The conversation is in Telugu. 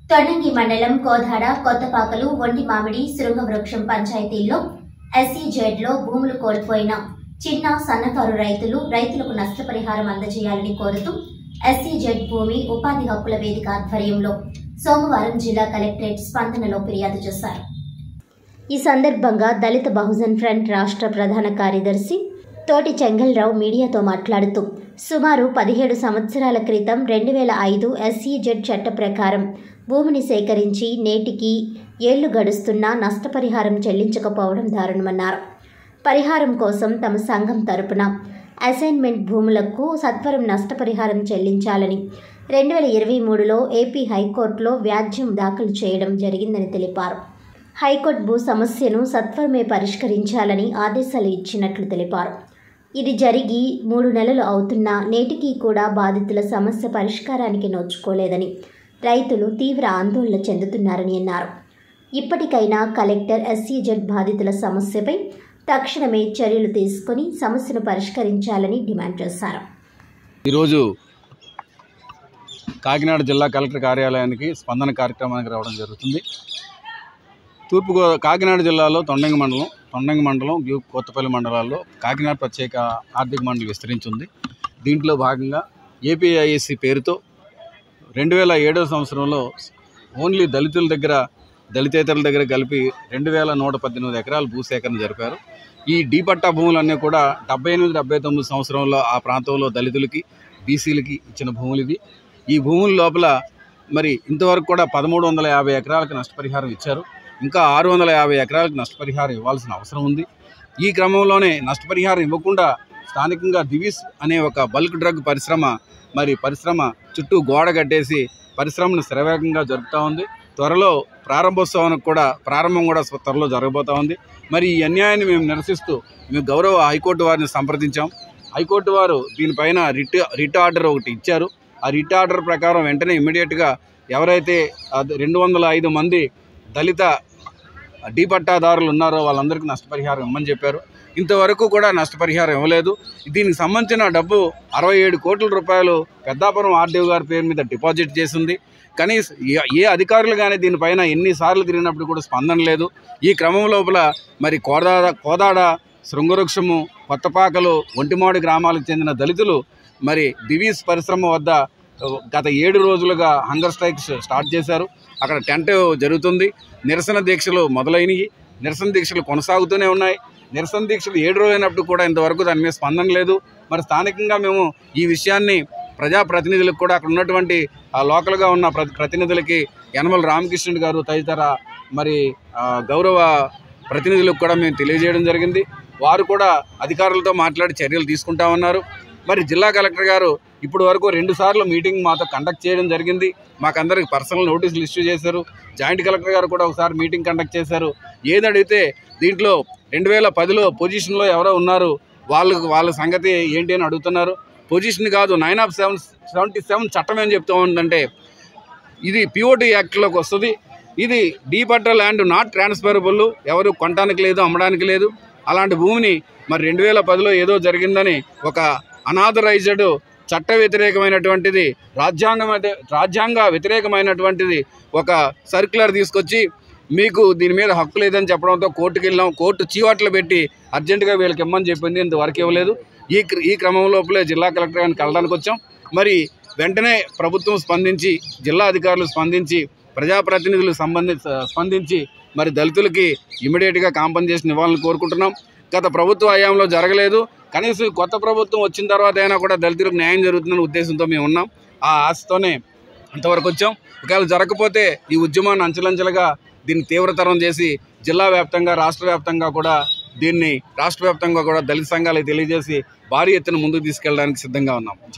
తొడంగి మండలం కోదాడ కొత్తపాకలు ఒంటిమామిడి శృంగవృక్షం పంచాయతీల్లో ఎస్సీజెడ్లో భూములు కోల్పోయిన చిన్న సన్నకారు రైతులకు నష్టపరిహారం అందజేయాలని కోరుతూ ఎస్సీజెడ్ భూమి ఉపాధి హక్కుల వేదిక ఆధ్వర్యంలో సోమవారం జిల్లా కలెక్టరేట్ స్పందనలో ఫిర్యాదు చేశారు. ఈ సందర్భంగా దళిత బహుజన్ ఫ్రంట్ రాష్ట్ర ప్రధాన కార్యదర్శి తోటి చెంగల్రావు మీడియాతో మాట్లాడుతూ సుమారు 17 సంవత్సరాల క్రితం 2005 ఎస్సీజెడ్ చట్ట ప్రకారం భూమిని సేకరించి నేటికి ఏళ్లు గడుస్తున్నా నష్టపరిహారం చెల్లించకపోవడం దారుణమన్నారు. పరిహారం కోసం తమ సంఘం తరపున అసైన్మెంట్ భూములకు సత్వరం నష్టపరిహారం చెల్లించాలని 2023లో ఏపీ హైకోర్టులో వ్యాజ్యం దాఖలు చేయడం జరిగిందని తెలిపారు. హైకోర్టు భూ సమస్యను సత్వరమే పరిష్కరించాలని ఆదేశాలు ఇచ్చినట్లు తెలిపారు. ఇది జరిగి 3 నెలలు అవుతున్నా నేటికి కూడా బాధితుల సమస్య పరిష్కారానికి నోచుకోలేదని రైతులు తీవ్ర ఆందోళన చెందుతున్నారని అన్నారు. ఇప్పటికైనా కలెక్టర్ ఎస్సీజెడ్ బాధితుల సమస్యపై తక్షణమే చర్యలు తీసుకుని సమస్యను పరిష్కరించాలని డిమాండ్ చేశారు. ఈరోజు కాకినాడ జిల్లా కలెక్టర్ కార్యాలయానికి స్పందన కార్యక్రమానికి రావడం జరుగుతుంది. కాకినాడ జిల్లాలో తొండంగి మండలం కొత్తపల్లి మండలాల్లో కాకినాడ ప్రత్యేక ఆర్థిక మండలి విస్తరించింది. దీంట్లో భాగంగా ఏపీఐఎస్సి పేరుతో 2007వ సంవత్సరంలో ఓన్లీ దళితేతరుల దగ్గర కలిపి 2118 ఎకరాలు భూసేకరణ జరిపారు. ఈ డీ పట్టా భూములన్నీ కూడా 78-79 సంవత్సరంలో ఆ ప్రాంతంలో దళితులకి బీసీలకి ఇచ్చిన భూములు ఇవి. ఈ భూముల లోపల మరి ఇంతవరకు కూడా 1350 ఎకరాలకు నష్టపరిహారం ఇచ్చారు. ఇంకా 650 ఎకరాలకు నష్టపరిహారం ఇవ్వాల్సిన అవసరం ఉంది. ఈ క్రమంలోనే నష్టపరిహారం ఇవ్వకుండా స్థానికంగా దివిస్ అనే ఒక బల్క్ డ్రగ్ పరిశ్రమ చుట్టూ గోడ కట్టేసి పరిశ్రమను శరవేగంగా జరుపుతూ ఉంది. త్వరలో ప్రారంభం కూడా త్వరలో జరగబోతూ ఉంది. మరి ఈ అన్యాయాన్ని మేము నిరసిస్తూ గౌరవ హైకోర్టు వారిని సంప్రదించాం. హైకోర్టు వారు దీనిపైన రిట్ ఆర్డర్ ఒకటి ఇచ్చారు. ఆ రిట్ ఆర్డర్ ప్రకారం వెంటనే ఇమ్మీడియట్గా ఎవరైతే 205 మంది దళిత డీ పట్టాదారులు ఉన్నారో వాళ్ళందరికీ నష్టపరిహారం ఇవ్వమని చెప్పారు. ఇంతవరకు కూడా నష్టపరిహారం ఇవ్వలేదు. దీనికి సంబంధించిన డబ్బు 67 కోట్ల రూపాయలు పెద్దాపురం ఆర్డీఓ గారి పేరు మీద డిపాజిట్ చేసింది. కనీసం ఏ అధికారులు కానీ దీనిపైన ఎన్నిసార్లు తిరిగినప్పుడు కూడా స్పందన లేదు. ఈ క్రమం లోపల మరి కోదాడ శృంగవృక్షము కొత్తపాకలు ఒంటిమామిడి గ్రామాలకు చెందిన దళితులు మరి దివీస్ పరిశ్రమ వద్ద గత 7 రోజులుగా హంగర్ స్ట్రైక్స్ స్టార్ట్ చేశారు. అక్కడ టెంట్ జరుగుతుంది. నిరసన దీక్షలు మొదలైనవి. నిరసన దీక్షలు కొనసాగుతూనే ఉన్నాయి. నిరసన దీక్షలు 7 రోజులైనప్పుడు కూడా ఇంతవరకు దాని మీద స్పందన లేదు. మరి స్థానికంగా మేము ఈ విషయాన్ని ప్రజాప్రతినిధులకు కూడా అక్కడ ఉన్నటువంటి లోకల్గా ఉన్న ప్రతినిధులకి యనమల రామకృష్ణుడు గారు తదితర మరి గౌరవ ప్రతినిధులకు కూడా మేము తెలియజేయడం జరిగింది. వారు కూడా అధికారులతో మాట్లాడి చర్యలు తీసుకుంటా ఉన్నారు. మరి జిల్లా కలెక్టర్ గారు ఇప్పుడు వరకు 2 సార్లు మీటింగ్ మాతో కండక్ట్ చేయడం జరిగింది. మాకందరికి పర్సనల్ నోటీసులు ఇష్యూ చేశారు. జాయింట్ కలెక్టర్ గారు కూడా ఒకసారి మీటింగ్ కండక్ట్ చేశారు. ఏది అడిగితే దీంట్లో 2010లో పొజిషన్లో ఎవరో ఉన్నారు, వాళ్ళ సంగతి ఏంటి అని అడుగుతున్నారు. పొజిషన్ కాదు, 9 of 77 చట్టం ఏం చెప్తూ ఉందంటే ఇది పిఓటి యాక్ట్లోకి వస్తుంది. ఇది D patta land not transferable, ఎవరు కొనడానికి లేదు, అమ్మడానికి లేదు. అలాంటి భూమిని మరి 2010లో ఏదో జరిగిందని ఒక అనాథరైజ్డ్ చట్ట వ్యతిరేకమైనటువంటిది రాజ్యాంగ వ్యతిరేకమైనటువంటిది ఒక సర్క్యులర్ తీసుకొచ్చి మీకు దీని మీద హక్కు లేదని చెప్పడంతో కోర్టుకు వెళ్ళాం. కోర్టు చీవాట్లు పెట్టి అర్జెంటుగా వీళ్ళకి ఇమ్మని చెప్పింది. ఇంతవరకు ఇవ్వలేదు. ఈ క్రమం లోపలే జిల్లా కలెక్టర్ గారిని కలడానికి వచ్చాం. మరి వెంటనే ప్రభుత్వం స్పందించి, జిల్లా అధికారులు స్పందించి, ప్రజాప్రతినిధులు స్పందించి మరి దళితులకి ఇమ్మీడియట్గా కాంపన్సేషన్ ఇవ్వాలని కోరుకుంటున్నాం. గత ప్రభుత్వ హయాంలో జరగలేదు. కనీసం కొత్త ప్రభుత్వం వచ్చిన తర్వాత అయినా కూడా దళితులకు న్యాయం జరుగుతుందనే ఉద్దేశంతో మేము ఉన్నాం. ఆ ఆశతోనే ఇంతవరకు వచ్చాం. ఒకవేళ జరగకపోతే ఈ ఉద్యమాన్ని అంచెలంచెలుగా దీన్ని తీవ్రతరం చేసి జిల్లా వ్యాప్తంగా రాష్ట్ర వ్యాప్తంగా కూడా దళిత సంఘాలకు తెలియజేసి భారీ ఎత్తున ముందుకు తీసుకెళ్ళడానికి సిద్ధంగా ఉన్నాం.